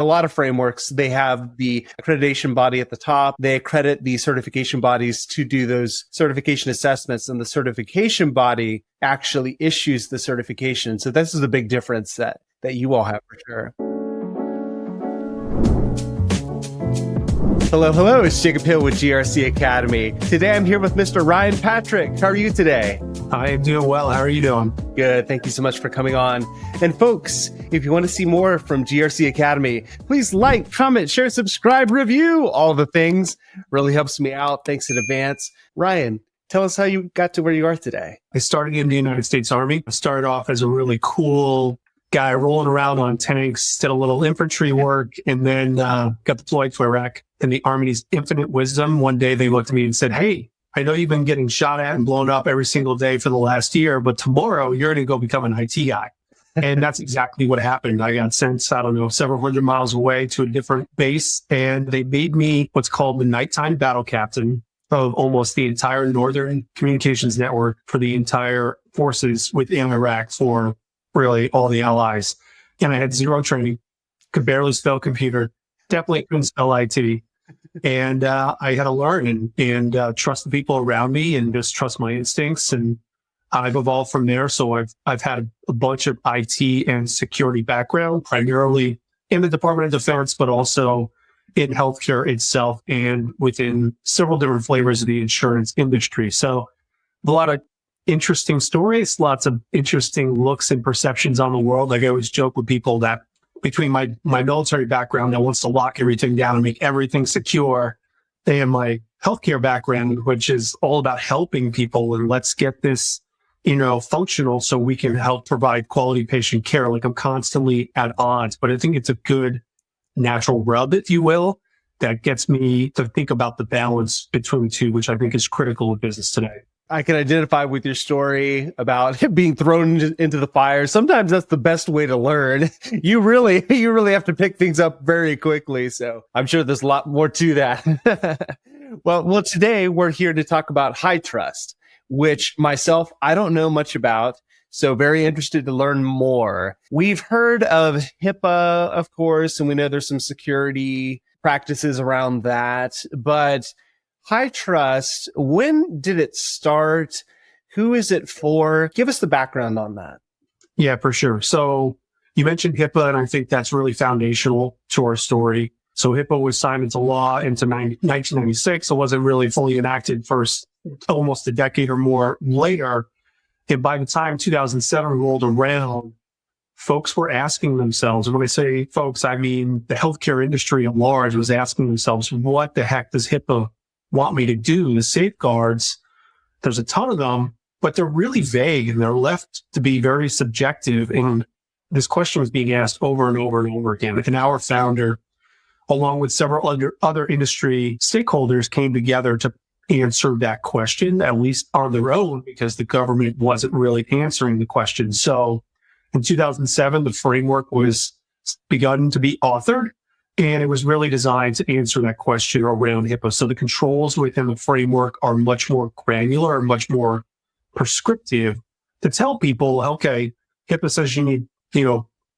A lot of frameworks, they have the accreditation body at the top. They accredit the certification bodies to do those certification assessments, and the certification body actually issues the certification. So this is a big difference that you all have for sure. Hello. It's Jacob Hill with GRC Academy. Today I'm here with Mr. Ryan Patrick. How are you today? I am doing well. How are you doing? Good. Thank you so much for coming on. And folks, if you want to see more from GRC Academy, please like, comment, share, subscribe, review, all the things. Really helps me out. Thanks in advance. Ryan, tell us how you got to where you are today. I started in the United States Army. I started off as a really cool guy rolling around on tanks, did a little infantry work, and then got deployed to Iraq. In the Army's infinite wisdom, one day they looked at me and said, "Hey, I know you've been getting shot at and blown up every single day for the last year, but tomorrow you're going to go become an IT guy." And that's exactly what happened. I got sent, several hundred miles away to a different base, and they made me what's called the nighttime battle captain of almost the entire Northern Communications Network for the entire forces within Iraq for really all the allies. And I had zero training, could barely spell computer, definitely couldn't spell IT. And I had to learn and trust the people around me and just trust my instincts. And I've evolved from there. So I've had a bunch of IT and security background, primarily in the Department of Defense, but also in healthcare itself and within several different flavors of the insurance industry. So a lot of interesting stories, lots of interesting looks and perceptions on the world. Like I always joke with people that between my military background that wants to lock everything down and make everything secure, and my healthcare background, which is all about helping people and let's get this, functional so we can help provide quality patient care. Like I'm constantly at odds, but I think it's a good natural rub, if you will, that gets me to think about the balance between the two, which I think is critical in business today. I can identify with your story about being thrown into the fire. Sometimes that's the best way to learn. You really have to pick things up very quickly. So I'm sure there's a lot more to that. Well, today we're here to talk about HITRUST, which myself, I don't know much about. So very interested to learn more. We've heard of HIPAA, of course, and we know there's some security practices around that, but HITRUST, when did it start? Who is it for? Give us the background on that. Yeah, for sure. So you mentioned HIPAA, and I think that's really foundational to our story. So HIPAA was signed into law into 1996. It wasn't really fully enacted for almost a decade or more later. And by the time 2007 rolled around, folks were asking themselves, and when I say folks, I mean the healthcare industry at large was asking themselves, what the heck does HIPAA want me to do? The safeguards, there's a ton of them, but they're really vague and they're left to be very subjective. And this question was being asked over and over and over again. And our founder, along with several other industry stakeholders, came together to answer that question, at least on their own, because the government wasn't really answering the question. So in 2007, the framework was begun to be authored. And it was really designed to answer that question around HIPAA. So the controls within the framework are much more granular and much more prescriptive to tell people, okay, HIPAA says you need,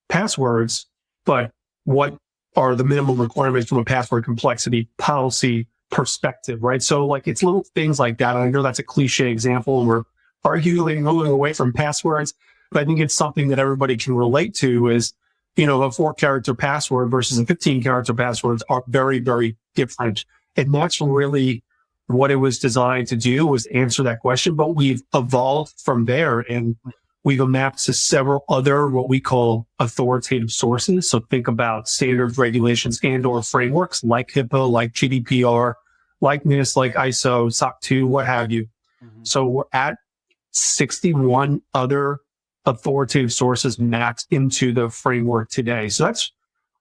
passwords, but what are the minimum requirements from a password complexity policy perspective, right? So it's little things like that. I know that's a cliche example and we're arguably moving away from passwords, but I think it's something that everybody can relate to is, a 4-character password versus a 15-character password are very, very different. And that's really what it was designed to do, was answer that question. But we've evolved from there and we've mapped to several other what we call authoritative sources. So think about standards, regulations, and or frameworks like HIPAA, like GDPR, like NIST, like ISO, SOC 2, what have you. Mm-hmm. So we're at 61 other authoritative sources mapped into the framework today. So that's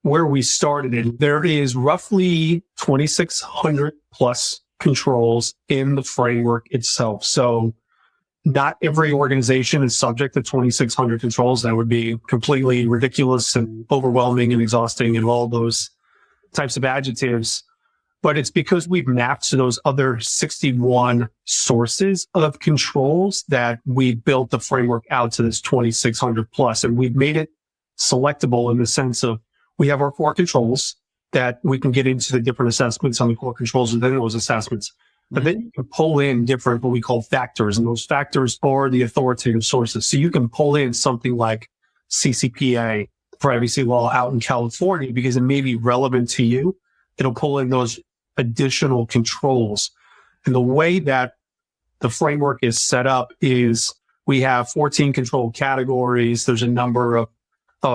where we started. And there is roughly 2,600 plus controls in the framework itself. So not every organization is subject to 2,600 controls. That would be completely ridiculous and overwhelming and exhausting and all those types of adjectives. But it's because we've mapped to those other 61 sources of controls that we built the framework out to this 2,600 plus. And we've made it selectable in the sense of we have our core controls that we can get into the different assessments on the core controls within those assessments. But then you can pull in different, what we call factors, and those factors are the authoritative sources. So you can pull in something like CCPA, privacy law out in California, because it may be relevant to you. It'll pull in those additional controls. And the way that the framework is set up is we have 14 control categories. There's a number of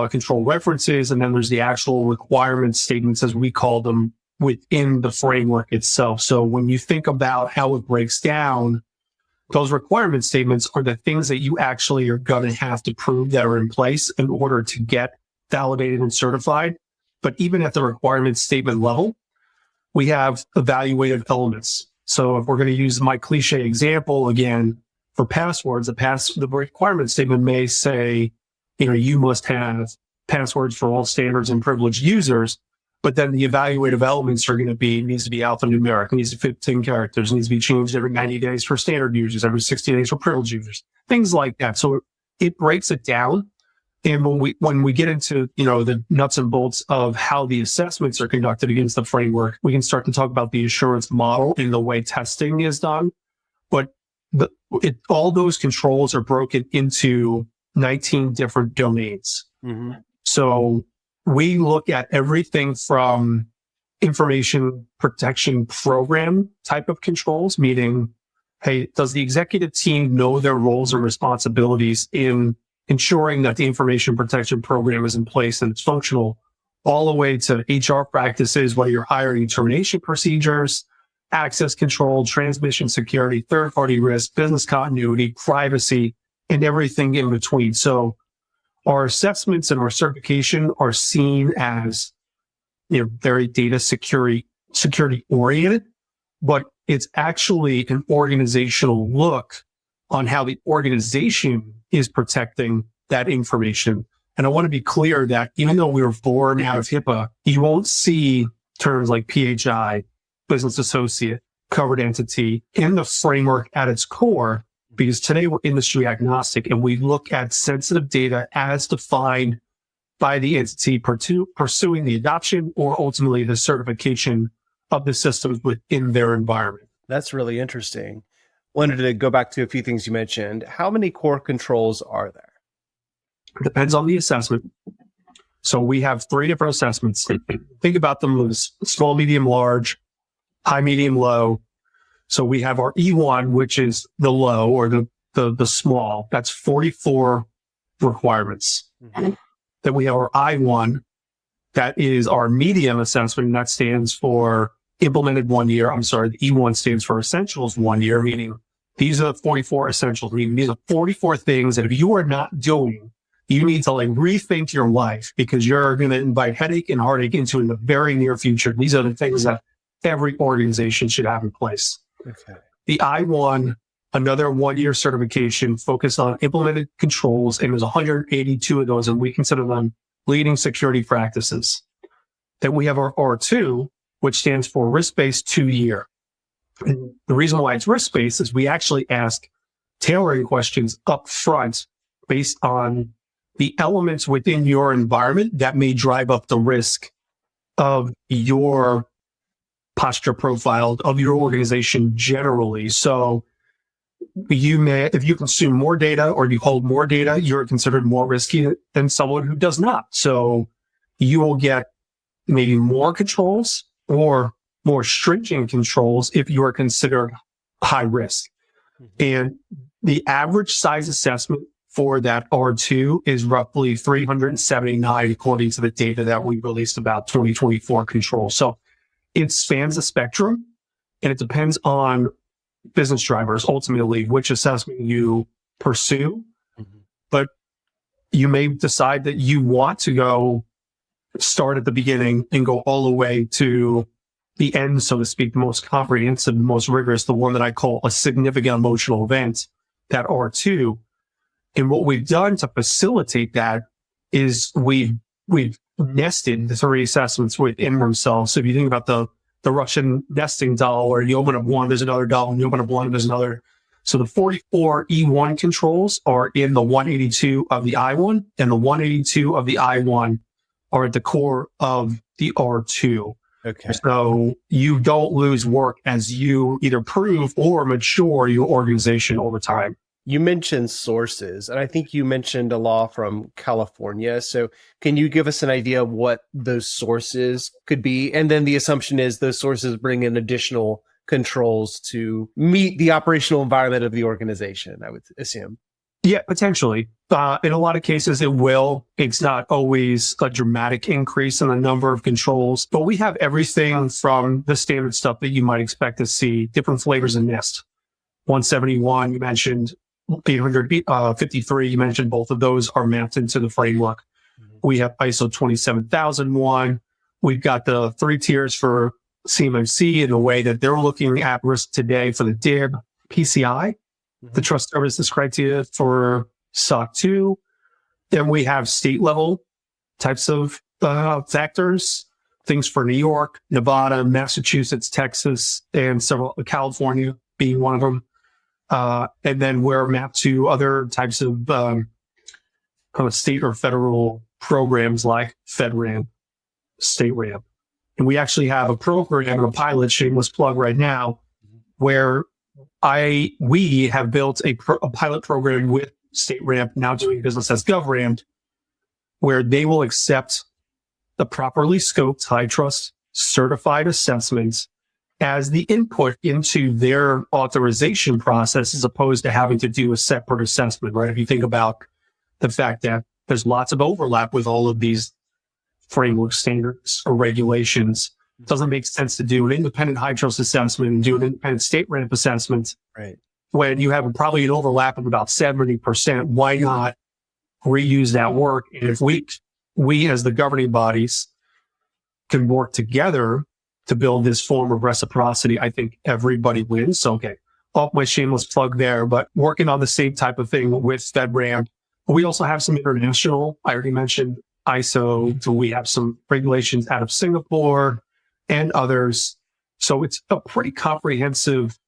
control references, and then there's the actual requirement statements, as we call them, within the framework itself. So when you think about how it breaks down, those requirement statements are the things that you actually are going to have to prove that are in place in order to get validated and certified. But even at the requirement statement level, we have evaluative elements. So if we're going to use my cliche example again for passwords, the requirement statement may say, you must have passwords for all standards and privileged users. But then the evaluative elements are going to be, needs to be alphanumeric, needs to be 15 characters, needs to be changed every 90 days for standard users, every 60 days for privileged users, things like that. So it breaks it down. And when we get into, the nuts and bolts of how the assessments are conducted against the framework, we can start to talk about the assurance model and the way testing is done. But all those controls are broken into 19 different domains. Mm-hmm. So we look at everything from information protection program type of controls, meaning, hey, does the executive team know their roles and responsibilities in ensuring that the information protection program is in place and it's functional, all the way to HR practices, whether you're hiring and termination procedures, access control, transmission security, third-party risk, business continuity, privacy, and everything in between. So our assessments and our certification are seen as, very data security oriented, but it's actually an organizational look on how the organization is protecting that information. And I want to be clear that even though we were born out of HIPAA, you won't see terms like PHI, business associate, covered entity in the framework at its core, because today we're industry agnostic and we look at sensitive data as defined by the entity pursuing the adoption or ultimately the certification of the systems within their environment. That's really interesting. Wanted to go back to a few things you mentioned. How many core controls are there? It depends on the assessment. So we have 3 different assessments. Think about them as small, medium, large, high, medium, low. So we have our E1, which is the low or the small. That's 44 requirements. Mm-hmm. Then we have our I1. That is our medium assessment. And that stands for implemented 1 year. I'm sorry. The E1 stands for essentials 1 year, meaning these are the 44 essentials. Meaning these are 44 things that if you are not doing, you need to rethink your life because you're going to invite headache and heartache into in the very near future. These are the things that every organization should have in place. Okay. The I1, another 1 year certification focused on implemented controls, and there's 182 of those, and we consider them leading security practices. Then we have our R2, which stands for risk-based 2 year. And the reason why it's risk-based is we actually ask tailoring questions up front based on the elements within your environment that may drive up the risk of your posture profile of your organization generally. So you may, if you consume more data or you hold more data, you're considered more risky than someone who does not. So you will get maybe more controls or more stringent controls if you are considered high risk. And the average size assessment for that R2 is roughly 379 according to the data that we released about 2024 control. So it spans the spectrum, and it depends on business drivers, ultimately, which assessment you pursue. Mm-hmm. But you may decide that you want to go start at the beginning and go all the way to the end, so to speak, the most comprehensive, the most rigorous, the one that I call a significant emotional event, that R2. And what we've done to facilitate that is we've nested the 3 assessments within themselves. So if you think about the Russian nesting doll, where you open up one, there's another doll, and you open up one, there's another. So the 44 E1 controls are in the 182 of the I1, and the 182 of the I1 are at the core of the R2. Okay. So you don't lose work as you either prove or mature your organization over time. You mentioned sources, and I think you mentioned a law from California. So can you give us an idea of what those sources could be? And then the assumption is those sources bring in additional controls to meet the operational environment of the organization, I would assume. Yeah, potentially. In a lot of cases, it will. It's not always a dramatic increase in the number of controls, but we have everything from the standard stuff that you might expect to see, different flavors of NIST. 171, you mentioned 853, you mentioned both of those are mapped into the framework. We have ISO 27001. We've got the 3 tiers for CMMC in a way that they're looking at risk today for the DIB, PCI, the trust services criteria for SOC 2. Then we have state level types of factors, things for New York, Nevada, Massachusetts, Texas, and several, California being one of them. And then we're mapped to other types of kind of state or federal programs like FedRAMP, State Ramp. And we actually have a program, a pilot, shameless plug right now, where we have built a pilot program with State Ramp, now doing business as GovRamp, where they will accept the properly scoped HITRUST certified assessments as the input into their authorization process, as opposed to having to do a separate assessment, right? If you think about the fact that there's lots of overlap with all of these framework standards or regulations, it doesn't make sense to do an independent HITRUST assessment and do an independent state ramp assessment. Right. When you have probably an overlap of about 70%, why not reuse that work? And if we as the governing bodies can work together to build this form of reciprocity, I think everybody wins. So, okay, off my shameless plug there, but working on the same type of thing with FedRAMP. We also have some international, I already mentioned ISO, so we have some regulations out of Singapore and others. So it's a pretty comprehensive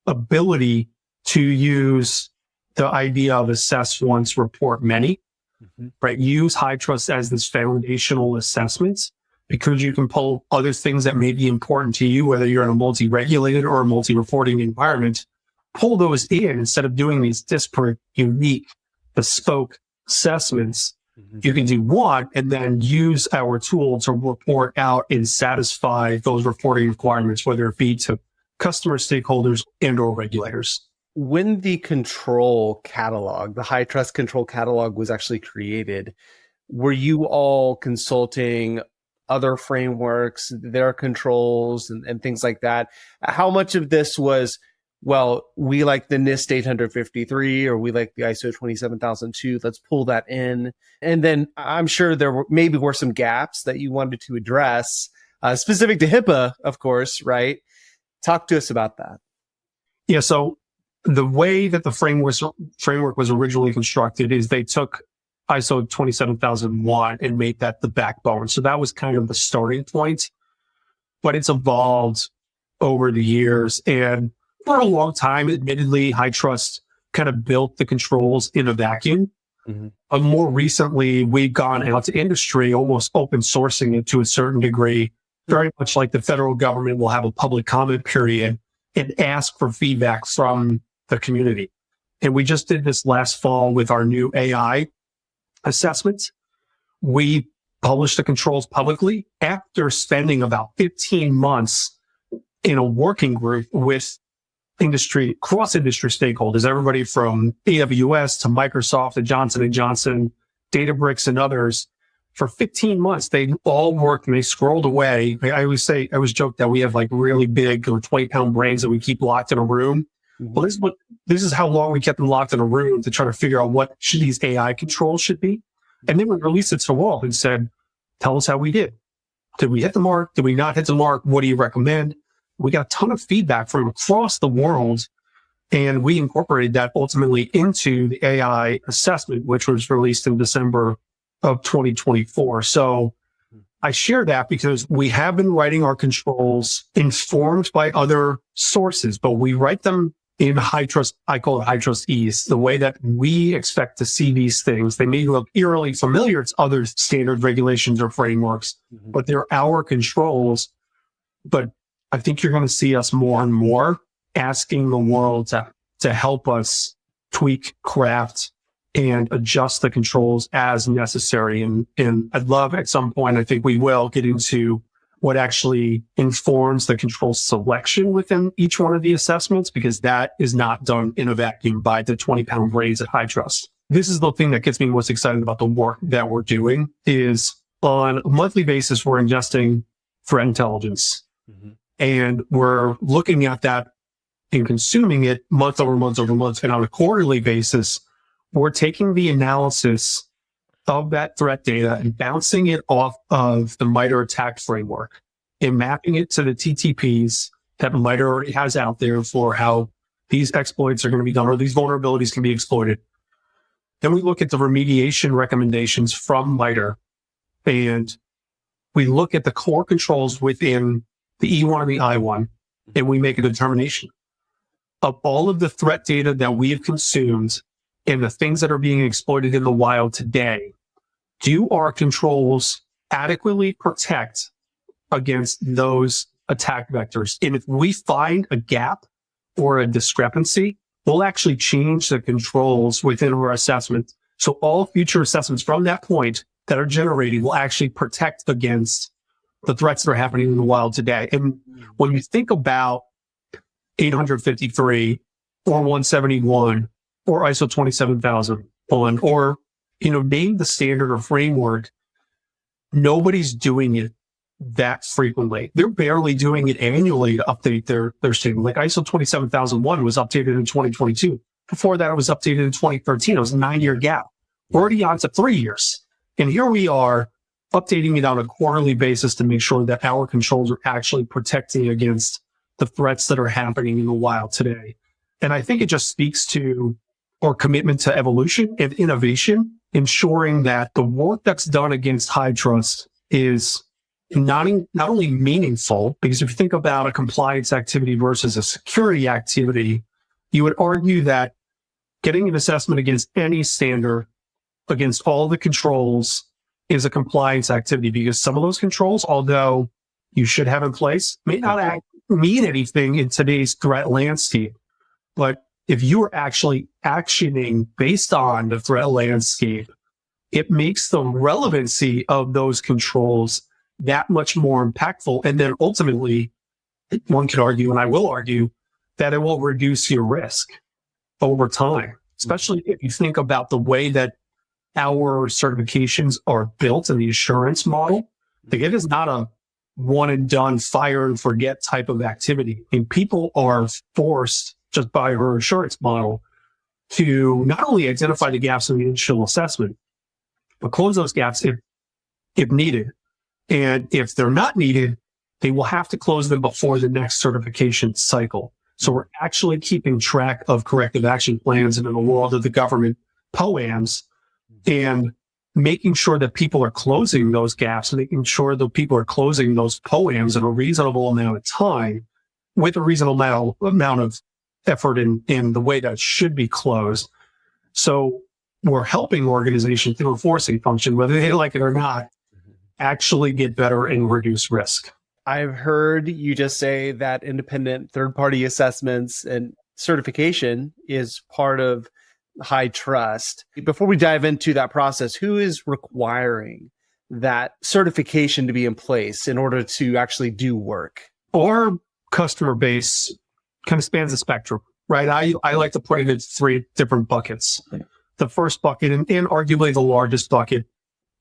ability to use the idea of assess once, report many, right? Use HITRUST as this foundational assessment, because you can pull other things that may be important to you, whether you're in a multi-regulated or a multi-reporting environment, pull those in instead of doing these disparate, unique, bespoke assessments. You can do one and then use our tool to report out and satisfy those reporting requirements, whether it be to customer stakeholders and or regulators. When the control catalog, the HITRUST control catalog was actually created, were you all consulting other frameworks, their controls and things like that? How much of this was, well, we like the NIST 853 or we like the ISO 27002, let's pull that in. And then I'm sure there were some gaps that you wanted to address, specific to HIPAA, of course, right? Talk to us about that. Yeah, so the way that the framework was originally constructed is they took ISO 27001 and made that the backbone. So that was kind of the starting point, but it's evolved over the years. And for a long time, admittedly, HITRUST kind of built the controls in a vacuum. But more recently, we've gone out to industry, almost open sourcing it to a certain degree, very much like the federal government will have a public comment period and ask for feedback from the community. And we just did this last fall with our new AI assessments. We published the controls publicly after spending about 15 months in a working group with cross-industry stakeholders, everybody from AWS to Microsoft to Johnson & Johnson, Databricks and others. For 15 months, they all worked and they scrolled away. I always joke that we have like really big or 20-pound brains that we keep locked in a room. Well, this is how long we kept them locked in a room to try to figure out what these AI controls should be. And then we released it to the world and said, tell us how we did. Did we hit the mark? Did we not hit the mark? What do you recommend? We got a ton of feedback from across the world, and we incorporated that ultimately into the AI assessment, which was released in December of 2024. So I share that because we have been writing our controls informed by other sources, but we write them in HITRUST, I call it HITRUST Ease, the way that we expect to see these things. They may look eerily familiar to other standard regulations or frameworks, but they're our controls. But I think you're going to see us more and more asking the world to help us tweak, craft, and adjust the controls as necessary. And I'd love at some point, I think we will get into what actually informs the control selection within each one of the assessments, because that is not done in a vacuum by the 20-pound brains at HITRUST. This is the thing that gets me most excited about the work that we're doing is on a monthly basis, we're ingesting threat intelligence and we're looking at that and consuming it month over month over month. And on a quarterly basis, we're taking the analysis of that threat data and bouncing it off of the MITRE attack framework and mapping it to the TTPs that MITRE already has out there for how these exploits are going to be done or these vulnerabilities can be exploited. Then we look at the remediation recommendations from MITRE and we look at the core controls within the E1 and the I1 and we make a determination of all of the threat data that we have consumed and the things that are being exploited in the wild today. Do our controls adequately protect against those attack vectors? And if we find a gap or a discrepancy, we'll actually change the controls within our assessment. So all future assessments from that point that are generated will actually protect against the threats that are happening in the wild today. And when you think about 853 or 171 or ISO 27001 or name the standard or framework, nobody's doing it that frequently. They're barely doing it annually to update their standard. Like ISO 27001 was updated in 2022. Before that, it was updated in 2013. It was a 9-year gap. We're already on to 3 years. And here we are updating it on a quarterly basis to make sure that our controls are actually protecting against the threats that are happening in the wild today. And I think it just speaks to our commitment to evolution and innovation, ensuring that the work that's done against HITRUST is not only meaningful, because if you think about a compliance activity versus a security activity, you would argue that getting an assessment against any standard, against all the controls, is a compliance activity, because some of those controls, although you should have in place, may not mean anything in today's threat landscape. But if you are actually actioning based on the threat landscape, it makes the relevancy of those controls that much more impactful. And then ultimately, one could argue, and I will argue, that it will reduce your risk over time, especially if you think about the way that our certifications are built in the assurance model. Like, it is not a one and done, fire and forget type of activity. And people are forced just by our assurance model to not only identify the gaps in the initial assessment, but close those gaps if needed. And if they're not needed, they will have to close them before the next certification cycle. So we're actually keeping track of corrective action plans and in the world of the government POAMs and making sure that people are closing those gaps, making sure that people are closing those POAMs in a reasonable amount of time with a reasonable amount of effort in the way that it should be closed. So we're helping organizations through enforcing function, whether they like it or not, actually get better and reduce risk. I've heard you just say that independent third-party assessments and certification is part of HITRUST. Before we dive into that process, who is requiring that certification to be in place in order to actually do work? Our customer base kind of spans the spectrum, right? I like to put it in 3 different buckets. The first bucket, and arguably the largest bucket,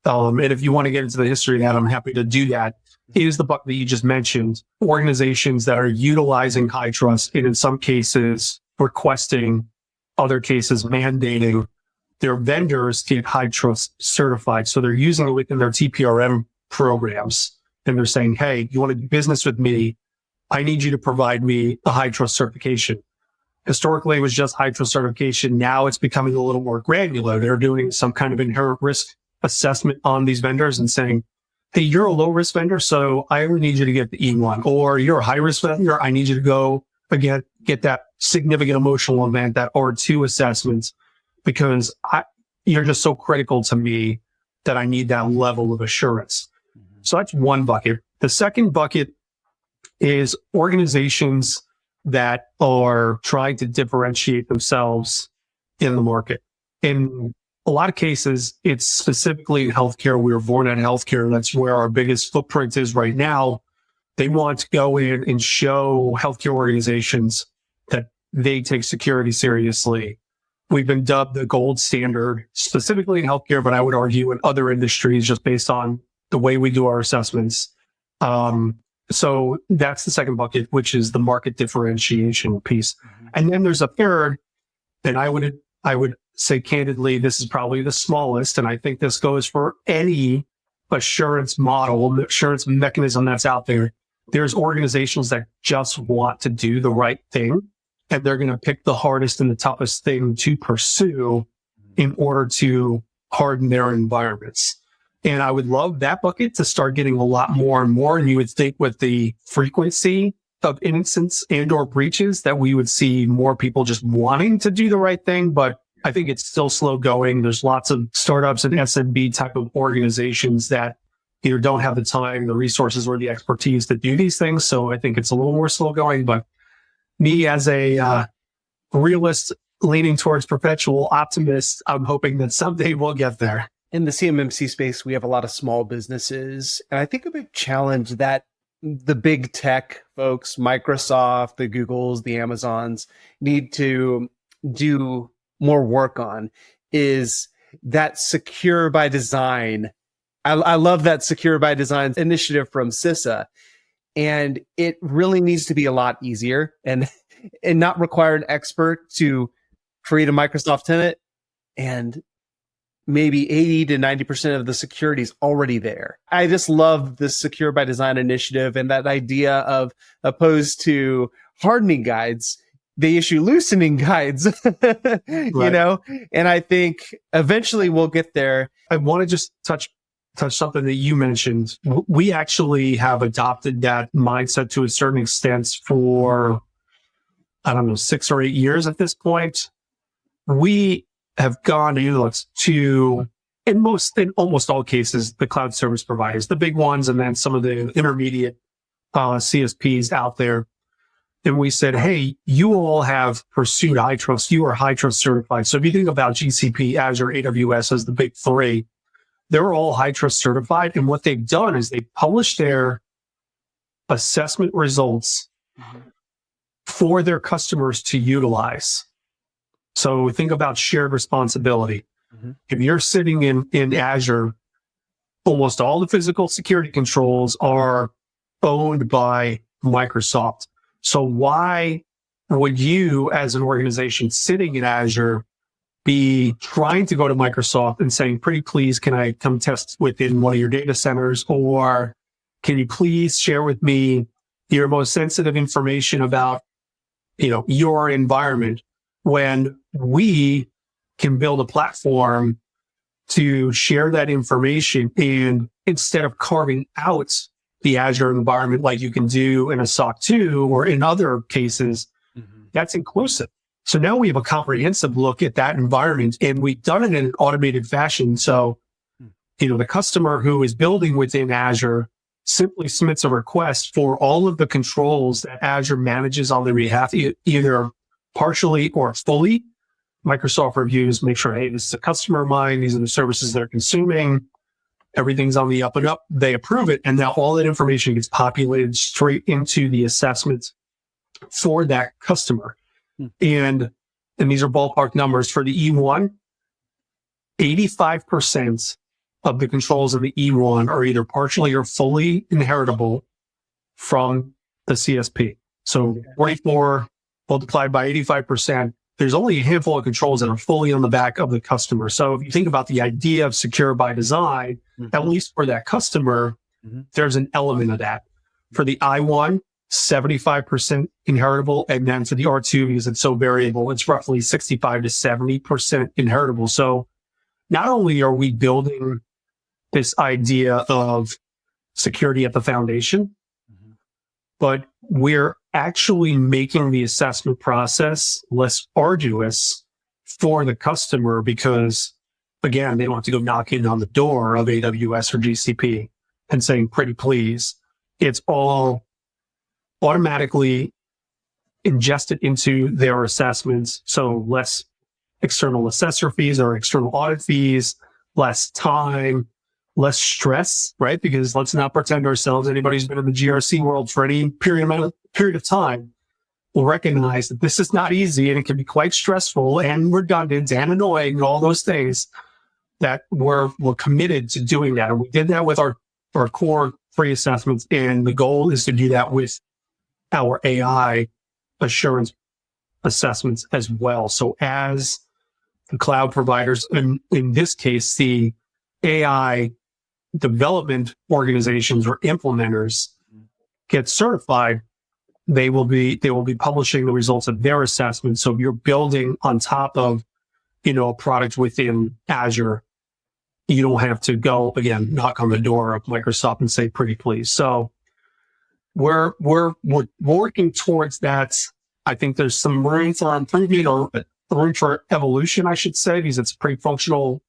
and if you want to get into the history of that, I'm happy to do that, is the bucket that you just mentioned. Organizations that are utilizing HITRUST and in some cases requesting, other cases mandating their vendors get HITRUST certified. So they're using it within their TPRM programs. And they're saying, hey, you want to do business with me? I need you to provide me a HITRUST certification. Historically, it was just HITRUST certification. Now it's becoming a little more granular. They're doing some kind of inherent risk assessment on these vendors and saying, hey, you're a low risk vendor, so I only need you to get the E1. Or you're a high risk vendor, I need you to go again, get that significant emotional event, that R2 assessment, because you're just so critical to me that I need that level of assurance. So that's one bucket. The second bucket is organizations that are trying to differentiate themselves in the market. In a lot of cases, it's specifically in healthcare. We were born in healthcare. That's where our biggest footprint is right now. They want to go in and show healthcare organizations that they take security seriously. We've been dubbed the gold standard, specifically in healthcare, but I would argue in other industries, just based on the way we do our assessments. So that's the second bucket, which is the market differentiation piece. And then there's a third, and I would say candidly, this is probably the smallest, and I think this goes for any assurance model, assurance mechanism that's out there. There's organizations that just want to do the right thing, and they're going to pick the hardest and the toughest thing to pursue in order to harden their environments. And I would love that bucket to start getting a lot more and more. And you would think with the frequency of incidents and or breaches that we would see more people just wanting to do the right thing. But I think it's still slow going. There's lots of startups and SMB type of organizations that either don't have the time, the resources, or the expertise to do these things. So I think it's a little more slow going. But me as a realist leaning towards perpetual optimist, I'm hoping that someday we'll get there. In the CMMC space, we have a lot of small businesses. And I think a big challenge that the big tech folks, Microsoft, the Googles, the Amazons, need to do more work on is that secure by design. I love that secure by design initiative from CISA. And it really needs to be a lot easier and not require an expert to create a Microsoft tenant, and maybe 80 to 90% of the security is already there. I just love this secure by design initiative and that idea of, opposed to hardening guides, they issue loosening guides, you know, and I think eventually we'll get there. I want to just touch something that you mentioned. We actually have adopted that mindset to a certain extent for, 6 or 8 years at this point. We have gone to, in almost all cases, the cloud service providers, the big ones, and then some of the intermediate CSPs out there. And we said, hey, you all have pursued HITRUST. You are HITRUST certified. So if you think about GCP, Azure, AWS as the big three, they're all HITRUST certified. And what they've done is they published their assessment results for their customers to utilize. So think about shared responsibility. If you're sitting in Azure, almost all the physical security controls are owned by Microsoft. So why would you, as an organization sitting in Azure, be trying to go to Microsoft and saying, pretty please, can I come test within one of your data centers? Or can you please share with me your most sensitive information about, your environment, when we can build a platform to share that information? And instead of carving out the Azure environment like you can do in a SOC 2 or in other cases, that's inclusive. So now we have a comprehensive look at that environment, and we've done it in an automated fashion. So, the customer who is building within Azure simply submits a request for all of the controls that Azure manages on their behalf, either partially or fully. Microsoft reviews, make sure, hey, this is a customer of mine. These are the services they're consuming. Everything's on the up and up. They approve it. And now all that information gets populated straight into the assessment for that customer. And these are ballpark numbers for the E1. 85% of the controls of the E1 are either partially or fully inheritable from the CSP. So 44 multiplied by 85%, there's only a handful of controls that are fully on the back of the customer. So if you think about the idea of secure by design, at least for that customer, there's an element of that. For the I1, 75% inheritable. And then for the R2, because it's so variable, it's roughly 65 to 70% inheritable. So not only are we building this idea of security at the foundation, but we're actually making the assessment process less arduous for the customer because, again, they don't have to go knocking on the door of AWS or GCP and saying, pretty please. It's all automatically ingested into their assessments. So less external assessor fees or external audit fees, less time, less stress, right? Because let's not pretend ourselves, anybody who's been in the GRC world for any period of time will recognize that this is not easy and it can be quite stressful and redundant and annoying and all those things that we're committed to doing that. And we did that with our core free assessments. And the goal is to do that with our AI assurance assessments as well. So as the cloud providers, in this case, the AI development organizations or implementers get certified, they will be publishing the results of their assessment. So if you're building on top of, a product within Azure, you don't have to go again, knock on the door of Microsoft and say, pretty please. So we're working towards that. I think there's some room for improvement or room for evolution, I should say, because it's a pretty functional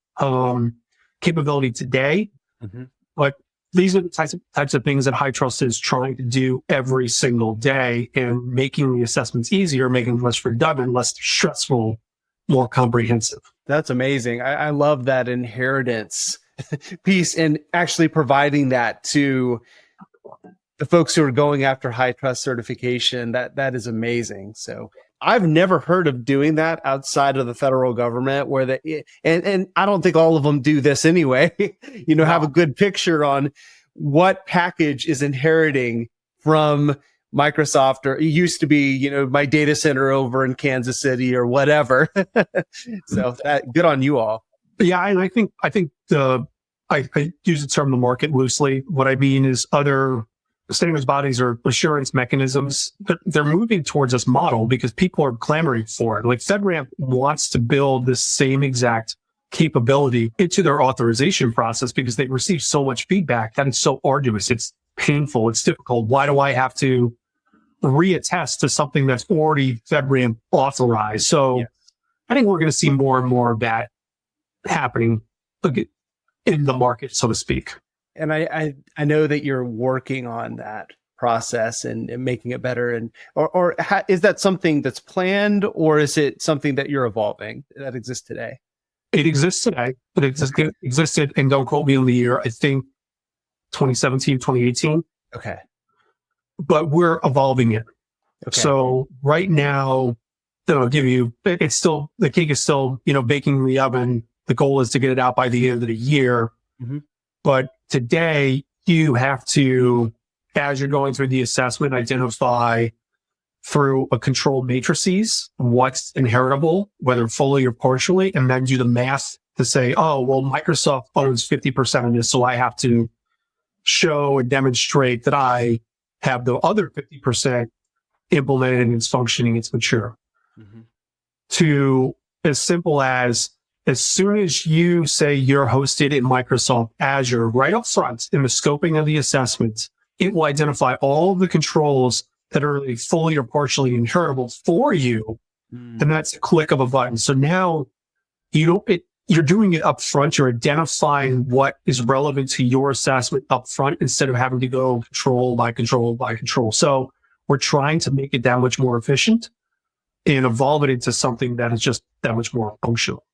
capability today. Mm-hmm. But these are the types of things that HITRUST is trying to do every single day and making the assessments easier, making them less redundant, less stressful, more comprehensive. That's amazing. I love that inheritance piece and actually providing that to the folks who are going after HITRUST certification. That is amazing. So I've never heard of doing that outside of the federal government where and I don't think all of them do this anyway, have a good picture on what package is inheriting from Microsoft, or it used to be, my data center over in Kansas City or whatever. So good on you all. Yeah. And I think I use the term the market loosely. What I mean is other standards bodies or assurance mechanisms, but they're moving towards this model because people are clamoring for it. Like FedRAMP wants to build this same exact capability into their authorization process because they receive so much feedback that it's so arduous. It's painful. It's difficult. Why do I have to reattest to something that's already FedRAMP authorized? So I think we're going to see more and more of that happening in the market, so to speak. And I know that you're working on that process and making it better. And is that something that's planned, or is it something that you're evolving that exists today? It exists today, but it existed, and don't quote me on the year, I think 2017, 2018. Okay. But we're evolving it. Okay. So right now, I'll give you, it's still, the cake is still, baking in the oven. The goal is to get it out by the end of the year. Mm-hmm. But today, you have to, as you're going through the assessment, identify through a control matrices what's inheritable, whether fully or partially, and then do the math to say, oh, well, Microsoft owns 50% of this, so I have to show and demonstrate that I have the other 50% implemented and it's functioning, it's mature. Mm-hmm. To as simple as soon as you say you're hosted in Microsoft Azure, right up front in the scoping of the assessment, it will identify all of the controls that are really fully or partially inheritable for you. Mm. And that's a click of a button. So now you're doing it up front. You're identifying what is relevant to your assessment up front instead of having to go control by control by control. So we're trying to make it that much more efficient and evolve it into something that is just that much more functional.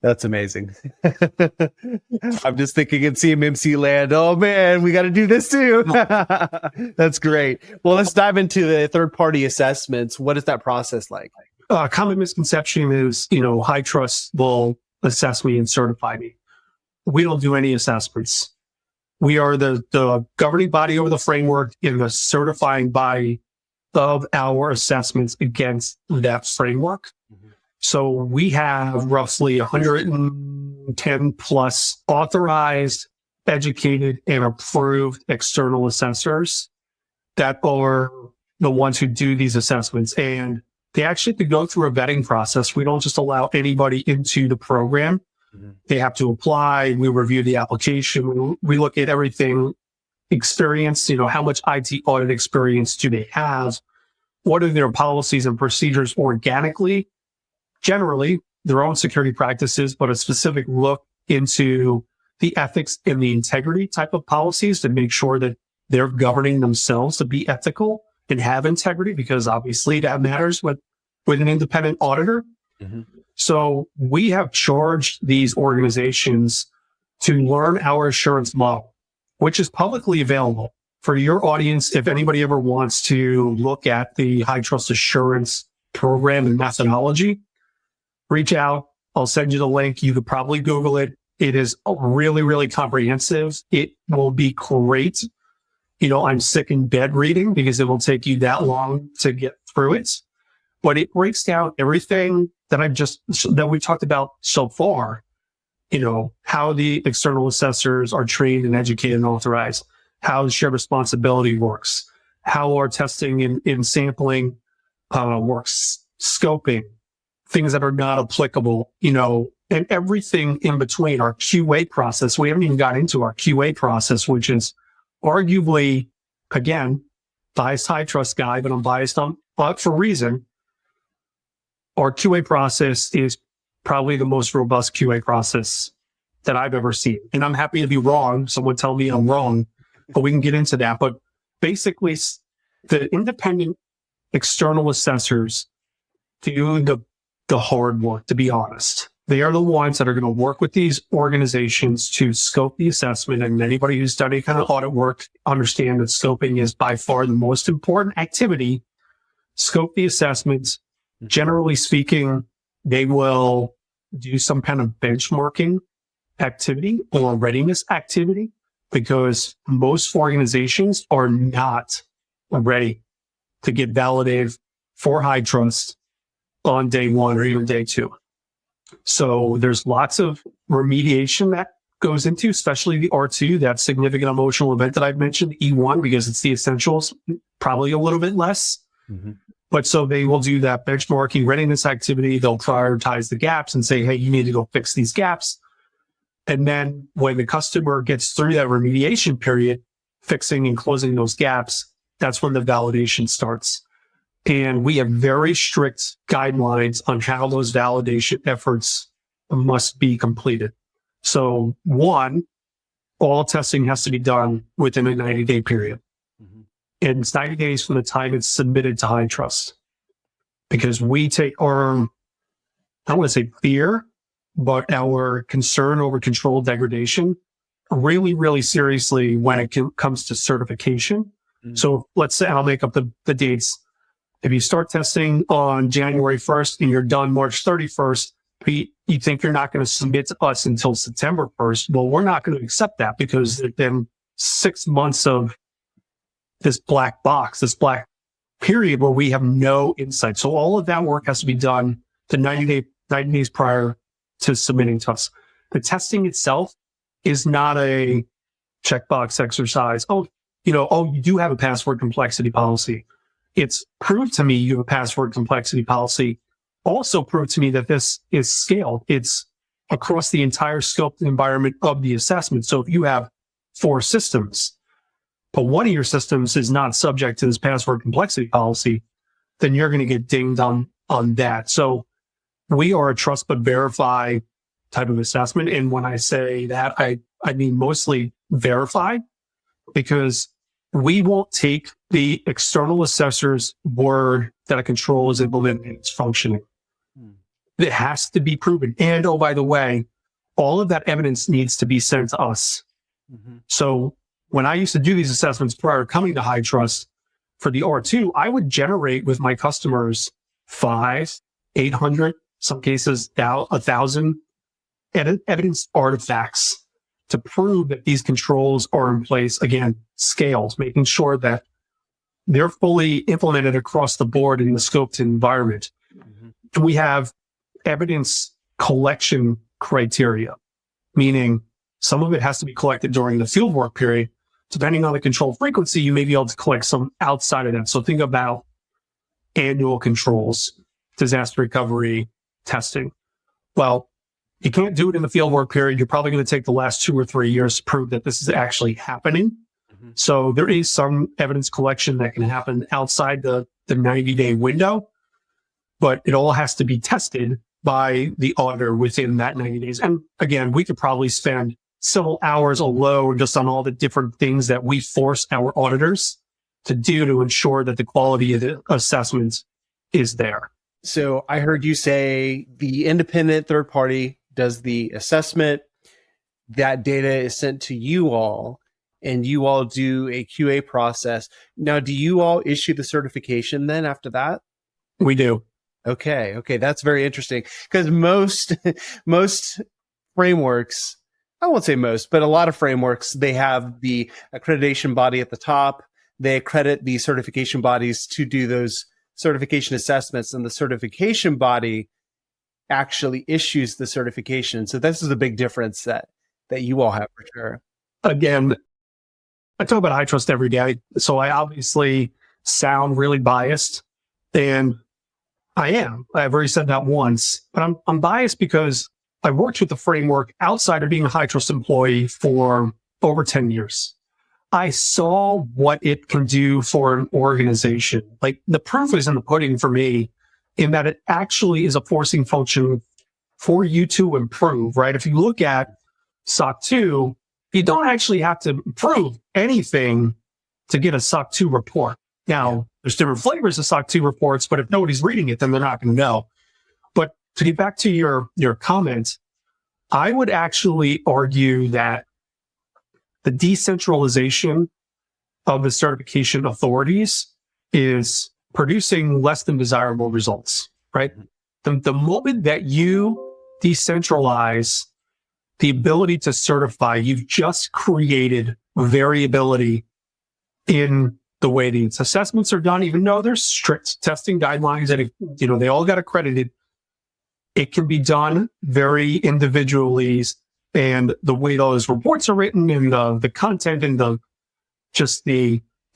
That's amazing. I'm just thinking in CMMC land, oh man, we got to do this too. That's great. Well, let's dive into the third-party assessments. What is that process like? Common misconception is, HITRUST will assess me and certify me. We don't do any assessments. We are the governing body over the framework and the certifying body of our assessments against that framework. Mm-hmm. So we have roughly 110 plus authorized, educated, and approved external assessors that are the ones who do these assessments. And they actually have to go through a vetting process. We don't just allow anybody into the program. Mm-hmm. They have to apply. We review the application. We look at everything experience, how much IT audit experience do they have? What are their policies and procedures organically? Generally, their own security practices, but a specific look into the ethics and the integrity type of policies to make sure that they're governing themselves to be ethical and have integrity, because obviously that matters with an independent auditor. Mm-hmm. So we have charged these organizations to learn our assurance model, which is publicly available for your audience. If anybody ever wants to look at the HITRUST assurance program and methodology, reach out. I'll send you the link. You could probably Google it. It is really, really comprehensive. It will be great. I'm sick in bed reading because it will take you that long to get through it. But it breaks down everything that we talked about so far. How the external assessors are trained and educated and authorized, how shared responsibility works, how our testing and sampling works, scoping, things that are not applicable, and everything in between. Our QA process, we haven't even got into our QA process, which is arguably, again, biased HITRUST guy, but I'm biased but for a reason. Our QA process is probably the most robust QA process that I've ever seen. And I'm happy to be wrong. Someone tell me I'm wrong, but we can get into that. But basically, the independent external assessors do the hard work, to be honest. They are the ones that are going to work with these organizations to scope the assessment. And anybody who's done any kind of audit work understand that scoping is by far the most important activity. Scope the assessments. Generally speaking, they will do some kind of benchmarking activity or readiness activity, because most organizations are not ready to get validated for HITRUST on day one or even day two. So there's lots of remediation that goes into, especially the R2, that significant emotional event that I've mentioned, E1, because it's the essentials, probably a little bit less. Mm-hmm. But so they will do that benchmarking readiness activity. They'll prioritize the gaps and say, hey, you need to go fix these gaps. And then when the customer gets through that remediation period, fixing and closing those gaps, that's when the validation starts. And we have very strict guidelines on how those validation efforts must be completed. So one, all testing has to be done within a 90-day period. Mm-hmm. And it's 90 days from the time it's submitted to HITRUST, because we take our, I don't want to say fear, but our concern over control degradation really, really seriously when it comes to certification. Mm-hmm. So let's say, I'll make up the dates. If you start testing on January 1st and you're done March 31st, you think you're not going to submit to us until September 1st. Well, we're not going to accept that, because there's been 6 months of this black box, this black period where we have no insight. So all of that work has to be done the 90 days prior to submitting to us. The testing itself is not a checkbox exercise. You do have a password complexity policy. It's proved to me you have a password complexity policy. Also proved to me that this is scaled. It's across the entire scope and environment of the assessment. So if you have 4 systems, but one of your systems is not subject to this password complexity policy, then you're going to get dinged on that. So we are a trust but verify type of assessment. And when I say that, I mean mostly verify, because we won't take the external assessor's word that a control is implemented and it's functioning. It has to be proven. And oh, by the way, all of that evidence needs to be sent to us. Mm-hmm. So when I used to do these assessments prior to coming to HITRUST for the R2, I would generate with my customers 500, 800, some cases 1,000 evidence artifacts to prove that these controls are in place. Again, scales, making sure that they're fully implemented across the board in the scoped environment. Mm-hmm. We have evidence collection criteria, meaning some of it has to be collected during the fieldwork period. Depending on the control frequency, you may be able to collect some outside of that. So think about annual controls, disaster recovery, testing. Well, you can't do it in the fieldwork period. You're probably going to take the last 2 or 3 years to prove that this is actually happening. So there is some evidence collection that can happen outside the 90-day window, but it all has to be tested by the auditor within that 90 days. And again, we could probably spend several hours alone just on all the different things that we force our auditors to do to ensure that the quality of the assessments is there. So I heard you say the independent third party does the assessment. That data is sent to you all, and you all do a QA process. Now, do you all issue the certification then after that? We do. Okay. That's very interesting, because most frameworks, I won't say most, but a lot of frameworks, they have the accreditation body at the top. They accredit the certification bodies to do those certification assessments, and the certification body actually issues the certification. So this is a big difference that you all have for sure. Again, I talk about HITRUST every day, so I obviously sound really biased, and I am. I've already said that once, but I'm biased because I worked with the framework outside of being a HITRUST employee for over 10 years. I saw what it can do for an organization. Like, the proof is in the pudding for me, in that it actually is a forcing function for you to improve, right? If you look at SOC 2, you don't actually have to prove anything to get a SOC 2 report. Now, there's different flavors of SOC 2 reports, but if nobody's reading it, then they're not going to know. But to get back to your comment, I would actually argue that the decentralization of the certification authorities is producing less than desirable results, right? The moment that you decentralize the ability to certify, you've just created variability in the way these assessments are done. Even though there's strict testing guidelines and they all got accredited, it can be done very individually, and the way those reports are written and the content and the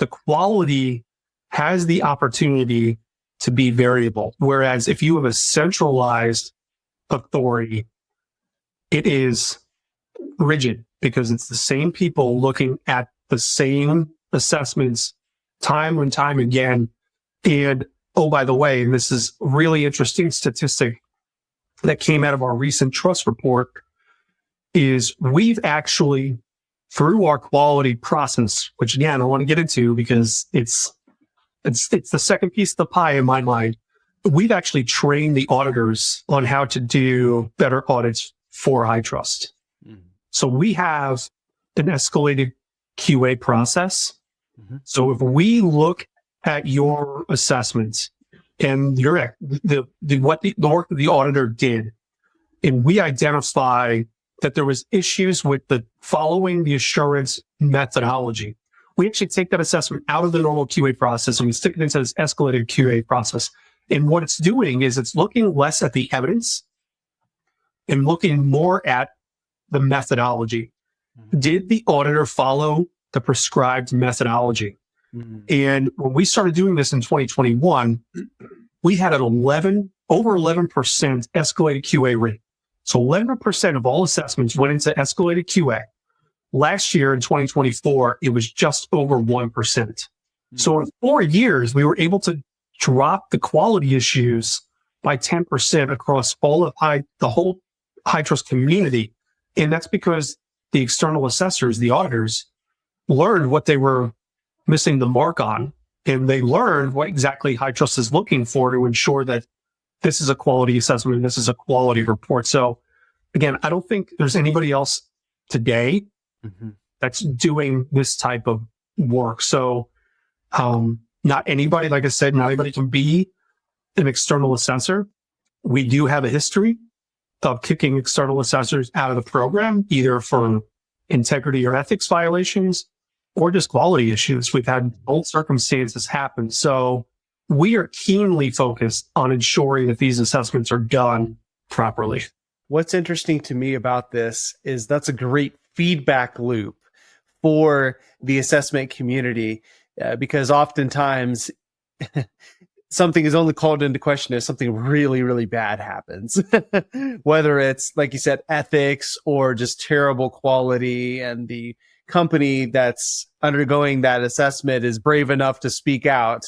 quality has the opportunity to be variable. Whereas if you have a centralized authority, it is rigid, because it's the same people looking at the same assessments time and time again. And oh, by the way, and this is really interesting statistic that came out of our recent trust report, is we've actually, through our quality process, which again, I want to get into because it's the second piece of the pie in my mind, we've actually trained the auditors on how to do better audits for HITRUST. So we have an escalated QA process. So if we look at your assessments and what the work that the auditor did, and we identify that there was issues with the following the assurance methodology, we actually take that assessment out of the normal QA process and we stick it into this escalated QA process. And what it's doing is it's looking less at the evidence and looking more at the methodology. Did the auditor follow the prescribed methodology? And when we started doing this in 2021, we had an over 11% escalated QA rate. So 11% of all assessments went into escalated QA. Last year in 2024, it was just over 1%. So in 4 years, we were able to drop the quality issues by 10% across all of the whole HITRUST community. And that's because the external assessors, the auditors, learned what they were missing the mark on. And they learned what exactly HITRUST is looking for to ensure that this is a quality assessment and this is a quality report. So again, I don't think there's anybody else today that's doing this type of work. So not anybody, like I said, not anybody can be an external assessor. We do have a history of kicking external assessors out of the program, either for integrity or ethics violations or just quality issues. We've had both circumstances happen. So we are keenly focused on ensuring that these assessments are done properly. What's interesting to me about this is that's a great feedback loop for the assessment community, because oftentimes something is only called into question if something really, really bad happens, whether it's, like you said, ethics or just terrible quality and the company that's undergoing that assessment is brave enough to speak out.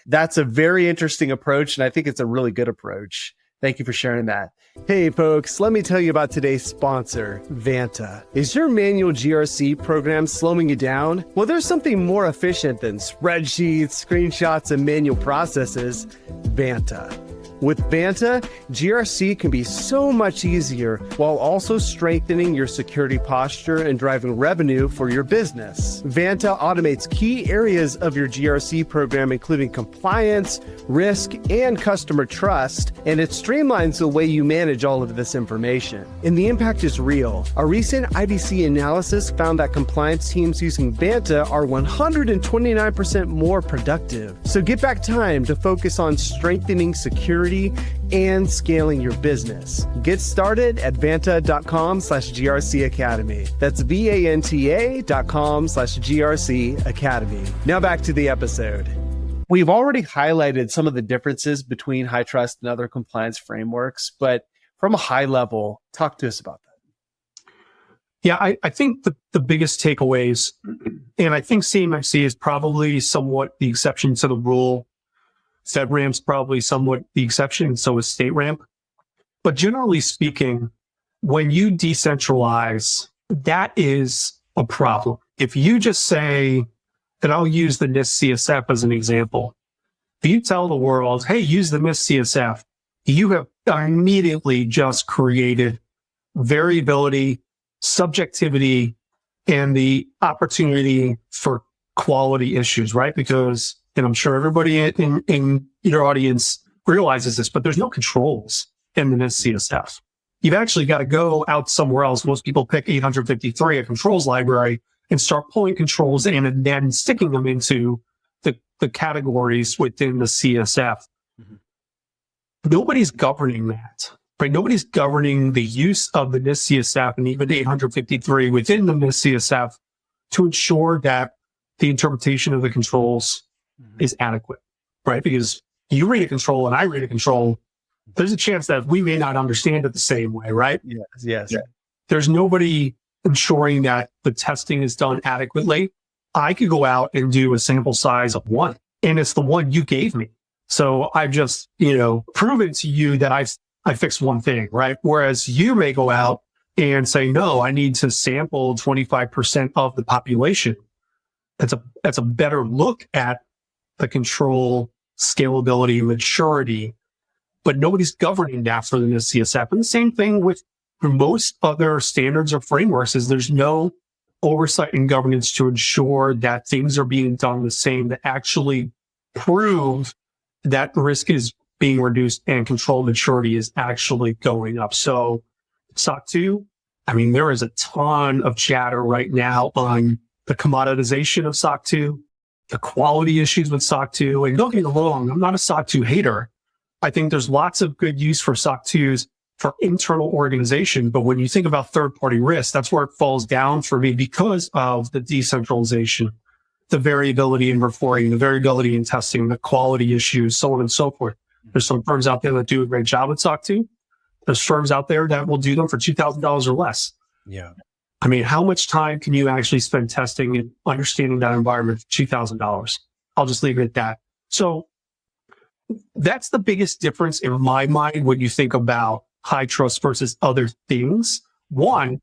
That's a very interesting approach, and I think it's a really good approach. Thank you for sharing that. Hey folks, let me tell you about today's sponsor, Vanta. Is your manual GRC program slowing you down? Well, there's something more efficient than spreadsheets, screenshots, and manual processes, Vanta. With Vanta, GRC can be so much easier while also strengthening your security posture and driving revenue for your business. Vanta automates key areas of your GRC program, including compliance, risk, and customer trust, and it streamlines the way you manage all of this information. And the impact is real. A recent IDC analysis found that compliance teams using Vanta are 129% more productive. So get back time to focus on strengthening security and scaling your business. Get started at vanta.com/GRC Academy. That's VANTA.com/GRC Academy. Now back to the episode. We've already highlighted some of the differences between HITRUST and other compliance frameworks, but from a high level, talk to us about that. Yeah, I think the biggest takeaways, and I think CMMC is probably somewhat the exception to the rule. FedRAMP's probably somewhat the exception, and so is StateRAMP. But generally speaking, when you decentralize, that is a problem. If you just say, and I'll use the NIST CSF as an example. If you tell the world, hey, use the NIST CSF, you have immediately just created variability, subjectivity, and the opportunity for quality issues, right? Because, and I'm sure everybody in your audience realizes this, but there's no controls in the NIST CSF. You've actually got to go out somewhere else. Most people pick 853, a controls library, and start pulling controls in and then sticking them into the categories within the CSF. Mm-hmm. Nobody's governing that, right? Nobody's governing the use of the NIST CSF and even 853 within the NIST CSF to ensure that the interpretation of the controls is adequate, right? Because you read a control and I read a control, there's a chance that we may not understand it the same way, right? Yes. Yeah. There's nobody ensuring that the testing is done adequately. I could go out and do a sample size of 1, and it's the one you gave me. So I've just, proven to you that I fixed one thing, right? Whereas you may go out and say, no, I need to sample 25% of the population. That's a better look at the control, scalability, maturity, but nobody's governing that for the CSF. And the same thing with most other standards or frameworks is there's no oversight and governance to ensure that things are being done the same, that actually prove that risk is being reduced and control maturity is actually going up. So SOC 2, there is a ton of chatter right now on the commoditization of SOC 2, the quality issues with SOC 2. And don't get me wrong, I'm not a SOC 2 hater. I think there's lots of good use for SOC 2s for internal organization. But when you think about third-party risk, that's where it falls down for me because of the decentralization, the variability in reporting, the variability in testing, the quality issues, so on and so forth. There's some firms out there that do a great job with SOC 2. There's firms out there that will do them for $2,000 or less. Yeah. How much time can you actually spend testing and understanding that environment for $2,000? I'll just leave it at that. So that's the biggest difference in my mind when you think about HITRUST versus other things. One,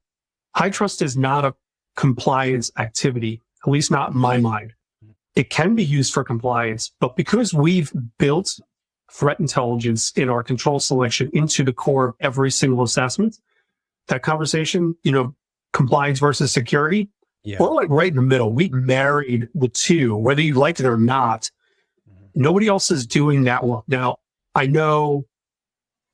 HITRUST is not a compliance activity, at least not in my mind. It can be used for compliance, but because we've built threat intelligence in our control selection into the core of every single assessment, that conversation, compliance versus security, we're like right in the middle. We married the two, whether you like it or not. Nobody else is doing that work. Now, I know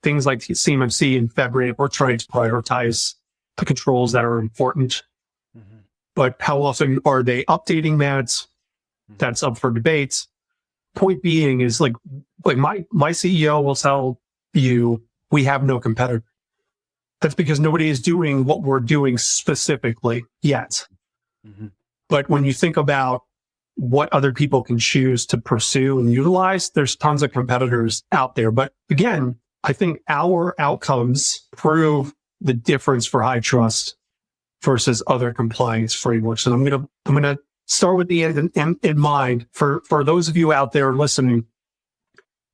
things like CMMC and FedRAMP are trying to prioritize the controls that are important, but how often are they updating that? That's up for debate. Point being is like my CEO will tell you, we have no competitor. That's because nobody is doing what we're doing specifically yet. But when you think about what other people can choose to pursue and utilize, there's tons of competitors out there. But again, I think our outcomes prove the difference for HITRUST versus other compliance frameworks. And I'm gonna start with the end in mind for those of you out there listening.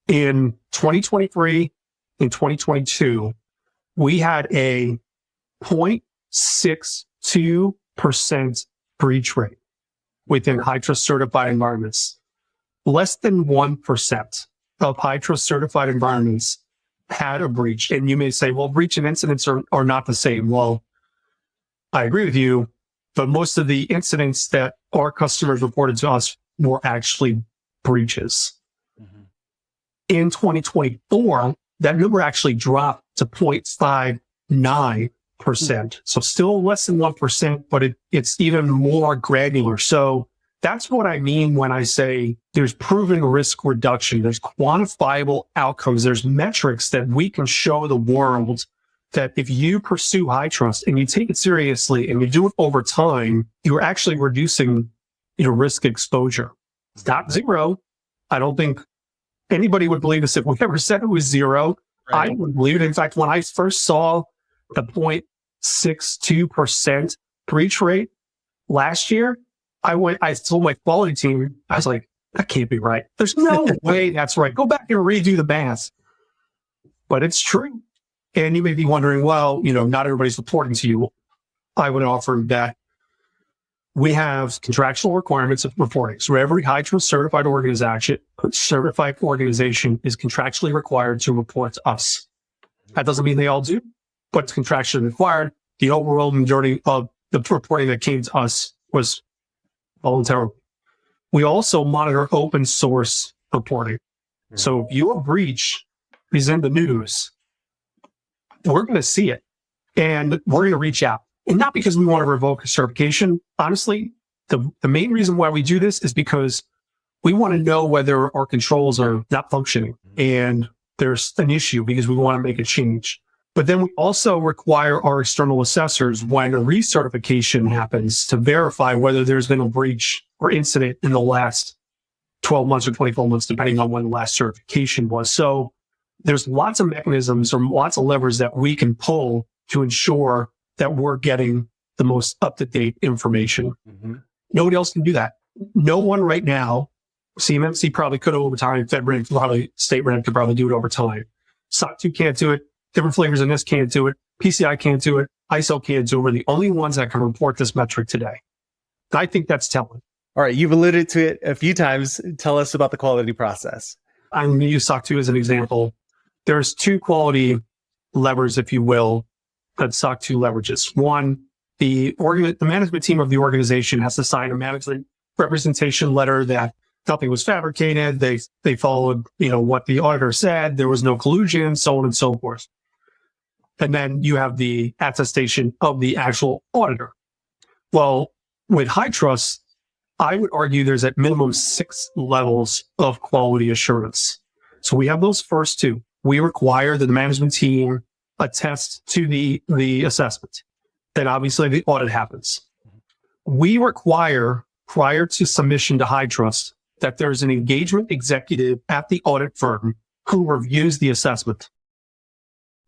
In 2023 and 2022, we had a 0.62% breach rate within HITRUST certified environments. Less than 1% of HITRUST certified environments had a breach. And you may say, well, breach and incidents are not the same. Well, I agree with you, but most of the incidents that our customers reported to us were actually breaches. Mm-hmm. In 2024, that number actually dropped to 0.59%. So still less than 1%, but it's even more granular. So that's what I mean when I say there's proven risk reduction. There's quantifiable outcomes. There's metrics that we can show the world that if you pursue HITRUST and you take it seriously and you do it over time, you're actually reducing your risk exposure. It's not zero. I don't think anybody would believe this if we ever said it was zero. Right. I wouldn't believe it. In fact, when I first saw the 0.62% breach rate last year, I told my quality team, I was like, that can't be right. There's no way that's right. Go back and redo the math. But it's true. And you may be wondering, well, not everybody's reporting to you. I would offer that we have contractual requirements of reporting. So every HITRUST certified organization is contractually required to report to us. That doesn't mean they all do, but it's contractually required. The overall majority of the reporting that came to us was voluntary. We also monitor open source reporting. So if your breach is in the news, we're going to see it and we're going to reach out. And not because we want to revoke a certification. Honestly, the main reason why we do this is because we want to know whether our controls are not functioning and there's an issue because we want to make a change. But then we also require our external assessors when a recertification happens to verify whether there's been a breach or incident in the last 12 months or 24 months, depending on when the last certification was. So there's lots of mechanisms or lots of levers that we can pull to ensure that we're getting the most up-to-date information. Mm-hmm. Nobody else can do that. No one right now. CMMC probably could over time. FedRAMP, probably state RAMP could probably do it over time. SOC 2 can't do it. Different flavors in this can't do it. PCI can't do it. ISO can't do it. We're the only ones that can report this metric today. I think that's telling. All right. You've alluded to it a few times. Tell us about the quality process. I'm going to use SOC 2 as an example. There's two quality levers, if you will, that SOC 2 leverages. One, the management team of the organization has to sign a management representation letter that nothing was fabricated. They followed, what the auditor said. There was no collusion, so on and so forth. And then you have the attestation of the actual auditor. Well, with HITRUST, I would argue there's at minimum 6 levels of quality assurance. So we have those first two. We require that the management team attest to the assessment. Then obviously the audit happens. We require, prior to submission to HITRUST, that there's an engagement executive at the audit firm who reviews the assessment.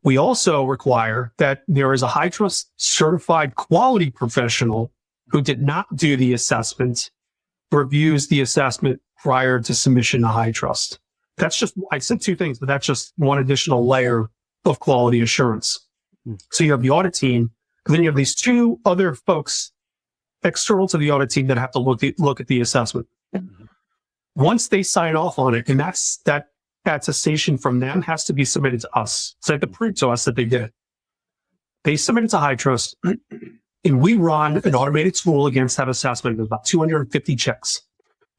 We also require that there is a HITRUST certified quality professional who did not do the assessment, reviews the assessment prior to submission to HITRUST. That's just, I said two things, but that's just one additional layer of quality assurance. So you have the audit team, and then you have these two other folks external to the audit team that have to look at the assessment. Once they sign off on it, and that attestation from them has to be submitted to us. So they have to prove to us that they did it. They submit it to HITRUST, and we run an automated tool against that assessment with about 250 checks.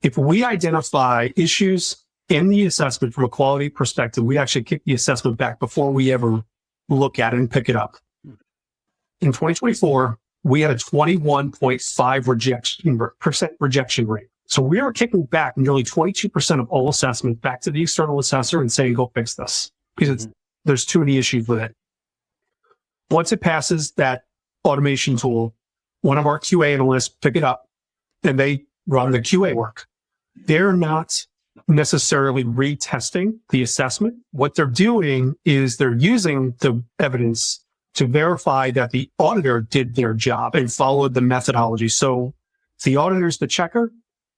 If we identify issues in the assessment from a quality perspective, we actually kick the assessment back before we ever look at it and pick it up. In 2024, we had a 21.5% rejection rate. So we are kicking back nearly 22% of all assessments back to the external assessor and saying, go fix this, because there's too many issues with it. Once it passes that automation tool, one of our QA analysts pick it up and they run the QA work. They're not necessarily retesting the assessment. What they're doing is they're using the evidence to verify that the auditor did their job and followed the methodology. So the auditor's the checker.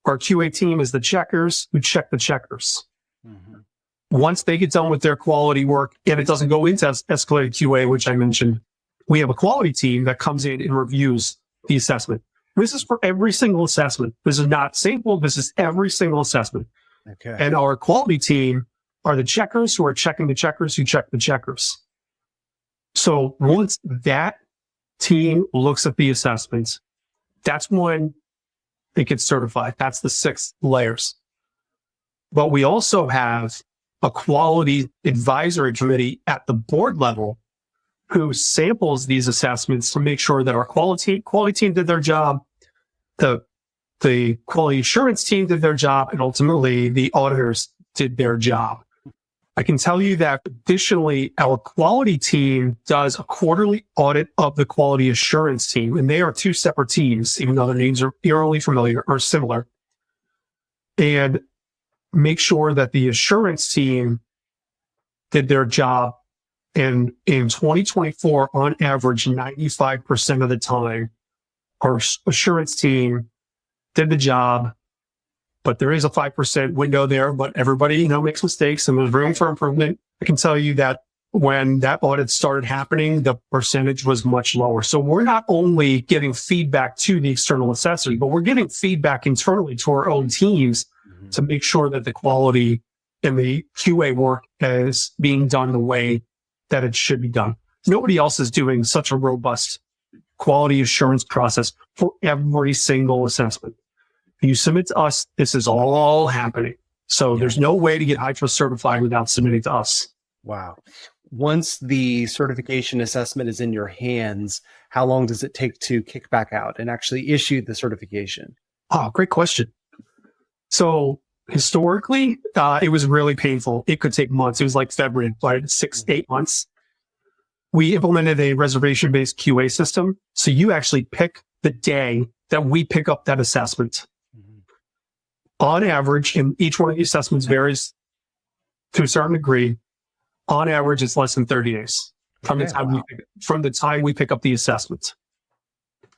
Our QA team is the checkers who check the checkers. Mm-hmm. Once they get done with their quality work and it doesn't go into escalated QA, which I mentioned, we have a quality team that comes in and reviews the assessment. This is for every single assessment. This is not sample. This is every single assessment. Okay. And our quality team are the checkers who are checking the checkers who check the checkers. So once that team looks at the assessments, that's when it gets certified. That's the 6 layers. But we also have a quality advisory committee at the board level who samples these assessments to make sure that our quality team did their job, the quality assurance team did their job, and ultimately the auditors did their job. I can tell you that additionally, our quality team does a quarterly audit of the quality assurance team, and they are 2 separate teams, even though their names are eerily familiar or similar, and make sure that the assurance team did their job. And in 2024, on average, 95% of the time, our assurance team did the job. But there is a 5% window there, but everybody, makes mistakes and there's room for improvement. I can tell you that when that audit started happening, the percentage was much lower. So we're not only getting feedback to the external assessor, but we're getting feedback internally to our own teams to make sure that the quality and the QA work is being done the way that it should be done. Nobody else is doing such a robust quality assurance process for every single assessment. You submit to us, this is all happening. So there's no way to get HITRUST certified without submitting to us. Wow. Once the certification assessment is in your hands, how long does it take to kick back out and actually issue the certification? Oh, great question. So historically, it was really painful. It could take months. It was like February, like 6 to 8 months. We implemented a reservation-based QA system. So you actually pick the day that we pick up that assessment. On average, and each one of the assessments varies to a certain degree, on average, it's less than 30 days from the time we pick up the assessment.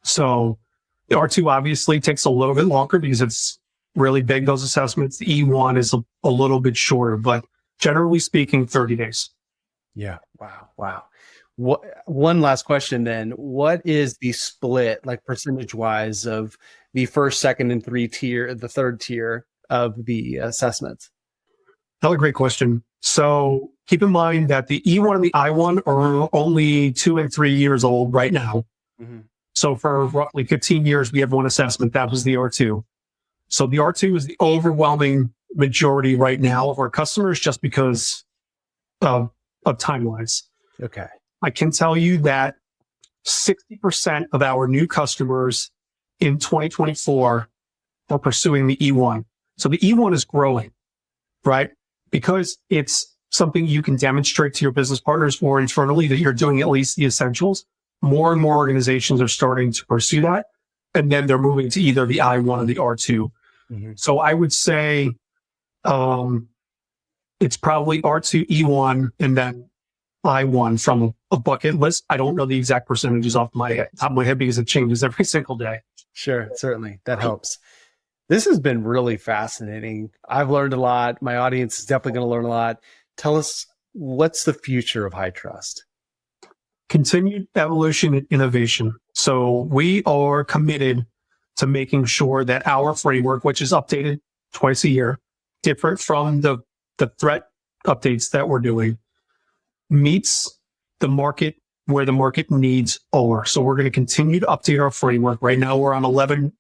So the R2 obviously takes a little bit longer because it's really big, those assessments. The E1 is a little bit shorter, but generally speaking, 30 days. Yeah. Wow. One last question then. What is the split, like percentage-wise, of the first, second, and the third tier of the assessments? Another great question. So keep in mind that the E1 and the I1 are only 2 and 3 years old right now. Mm-hmm. So for roughly 15 years, we have one assessment. That was the R2. So the R2 is the overwhelming majority right now of our customers just because of timelines. Okay. I can tell you that 60% of our new customers in 2024 are pursuing the E1. So the E1 is growing, right? Because it's something you can demonstrate to your business partners or internally that you're doing at least the essentials. More and more organizations are starting to pursue that. And then they're moving to either the I1 or the R2. Mm-hmm. So I would say it's probably R2, E1, and then I1 from a bucket list. I don't know the exact percentages off top of my head because it changes every single day. Sure, certainly. That helps. This has been really fascinating. I've learned a lot. My audience is definitely going to learn a lot. Tell us, what's the future of HITRUST? Continued evolution and innovation. So we are committed to making sure that our framework, which is updated twice a year, different from the threat updates that we're doing, meets the market where the market needs are. So we're going to continue to update our framework. Right now we're on 11.4.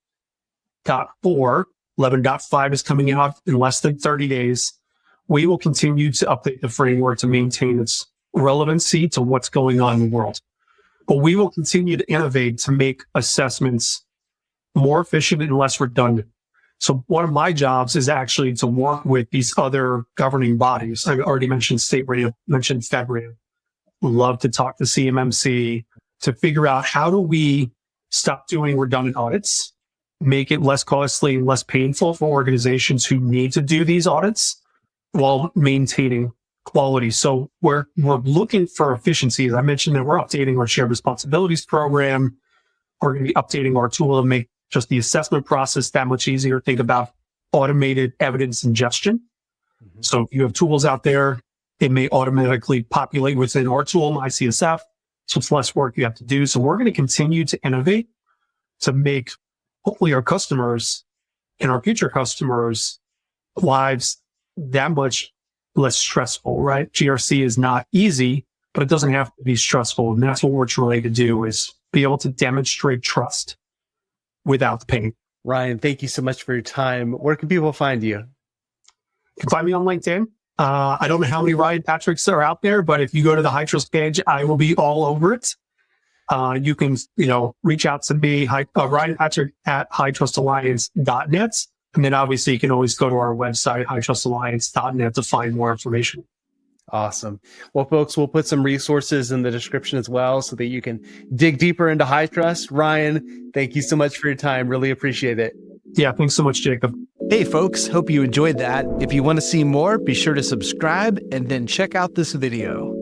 11.5 is coming out in less than 30 days. We will continue to update the framework to maintain its relevancy to what's going on in the world. But we will continue to innovate to make assessments more efficient and less redundant. So one of my jobs is actually to work with these other governing bodies. I already mentioned State Radio, mentioned FedRAMP. Love to talk to CMMC to figure out how do we stop doing redundant audits, make it less costly and less painful for organizations who need to do these audits while maintaining quality. So we're looking for efficiency. As I mentioned that we're updating our shared responsibilities program. We're going to be updating our tool to make just the assessment process that much easier. Think about automated evidence ingestion. So if you have tools out there, it may automatically populate within our tool, MyCSF. So it's less work you have to do. So we're going to continue to innovate to make hopefully our customers and our future customers' lives that much less stressful, right? GRC is not easy, but it doesn't have to be stressful. And that's what we're trying to do, is be able to demonstrate trust without the pain. Ryan, thank you so much for your time. Where can people find you? You can find me on LinkedIn. I don't know how many Ryan Patricks are out there, but if you go to the HITRUST page, I will be all over it. You can, reach out to me, Ryan Patrick at HITRUSTalliance.net. And then obviously you can always go to our website, HITRUSTalliance.net, to find more information. Awesome. Well, folks, we'll put some resources in the description as well so that you can dig deeper into HITRUST. Ryan, thank you so much for your time. Really appreciate it. Yeah, thanks so much, Jacob. Hey, folks, hope you enjoyed that. If you want to see more, be sure to subscribe and then check out this video.